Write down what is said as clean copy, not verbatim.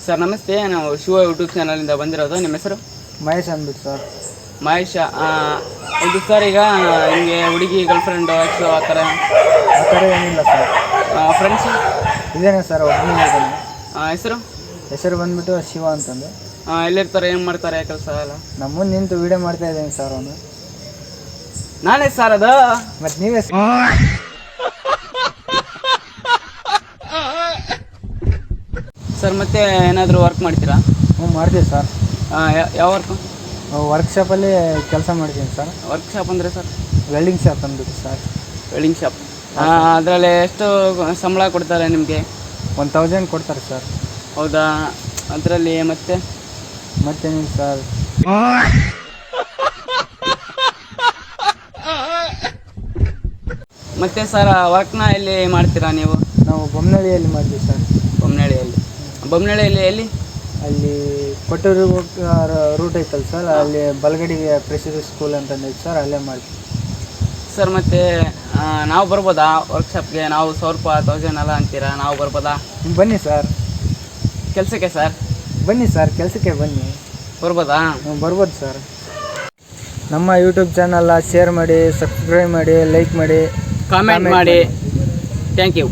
Sir ನಮಸ್ತೆ, ನಾವು Shiva YouTube ಚಾನಲಿಂದ ಬಂದಿರೋದು. ನಿಮ್ಮ ಹೆಸರು? ಮಹೇಶ್ ಅಂದ್ಬಿಟ್ಟು ಸರ್. ಮಹೇಶ. ಇದು ಸರ್, ಈಗ ನಿಮಗೆ ಹುಡುಗಿ ಗರ್ಲ್ ಫ್ರೆಂಡು ಎಕ್ಸು ಆ ಥರ ಏನಿಲ್ಲ ಸರ್. ಫ್ರೆಂಡ್ಸು ಇದೇನೆ ಸರ್, ಒಬ್ಬನೇ ಇದ್ದಾನೆ. ಹೆಸರು ಬಂದ್ಬಿಟ್ಟು ಶಿವ ಅಂತಂದು. ಎಲ್ಲಿರ್ತಾರೆ, ಏನು ಮಾಡ್ತಾರೆ ಕೆಲಸ ಎಲ್ಲ? ನಮ್ಮ ಮುಂದೆ ನಿಂತು ವಿಡಿಯೋ ಮಾಡ್ತಾ ಇದ್ದೀನಿ ಸರ್ ಅವನು. ನಾನೇ ಸರ್ ಅದು. ಮತ್ತು ನೀವೇ ಸರ್ ಮತ್ತೆ ಏನಾದರೂ ವರ್ಕ್ ಮಾಡ್ತೀರಾ? ಹ್ಞೂ ಮಾಡ್ತೀವಿ ಸರ್. ಯಾವ ವರ್ಕು? ವರ್ಕ್ಶಾಪಲ್ಲಿ ಕೆಲಸ ಮಾಡ್ತೀನಿ ಸರ್. ವರ್ಕ್ಶಾಪ್ ಅಂದರೆ ಸರ್? ವೆಲ್ಡಿಂಗ್ ಶಾಪ್ ಅಂದ್ಬಿಟ್ಟು ಸರ್. Welding shop. ಅದರಲ್ಲಿ ಎಷ್ಟು ಸಂಬಳ ಕೊಡ್ತಾರೆ ನಿಮಗೆ? 1000 ಕೊಡ್ತಾರೆ ಸರ್. ಹೌದಾ? ಅದರಲ್ಲಿ ಮತ್ತೇನಿಲ್ಲ ಸರ್. ಮತ್ತೆ ಸರ್, ವರ್ಕ್ನ ಎಲ್ಲಿ ಮಾಡ್ತೀರಾ ನೀವು? ನಾವು ಬೊಮ್ಮನಹಳ್ಳಿಯಲ್ಲಿ ಮಾಡ್ತೀವಿ ಸರ್. ಬೊಮ್ಮನಹಳ್ಳಿಯಲ್ಲಿ ಎಲ್ಲಿ? ಅಲ್ಲಿ ಕೊಟ್ಟೂರು ರೂಟ್ ಐತಲ್ಲ ಸರ್, ಅಲ್ಲಿ ಬಲಗಡಿಗೆ ಪ್ರೆಸಿಡೆಂಟ್ ಸ್ಕೂಲ್ ಅಂತಂದೈತೆ ಸರ್, ಅಲ್ಲೇ ಮಾಡ್ತೀವಿ ಸರ್. ಮತ್ತು ನಾವು ಬರ್ಬೋದಾ ವರ್ಕ್ಶಾಪ್ಗೆ? ನಾವು 1000 ಎಲ್ಲ ಅಂತೀರಾ, ನಾವು ಬರ್ಬೋದಾ? ಬನ್ನಿ ಸರ್ ಕೆಲಸಕ್ಕೆ. ಸರ್ ಬನ್ನಿ ಸರ್, ಕೆಲಸಕ್ಕೆ ಬನ್ನಿ. ಬರ್ಬೋದಾ? ಬರ್ಬೋದು ಸರ್. ನಮ್ಮ ಯೂಟ್ಯೂಬ್ ಚಾನಲ್ನ ಶೇರ್ ಮಾಡಿ, ಸಬ್ಸ್ಕ್ರೈಬ್ ಮಾಡಿ, ಲೈಕ್ ಮಾಡಿ, ಕಾಮೆಂಟ್ ಮಾಡಿ. Thank you.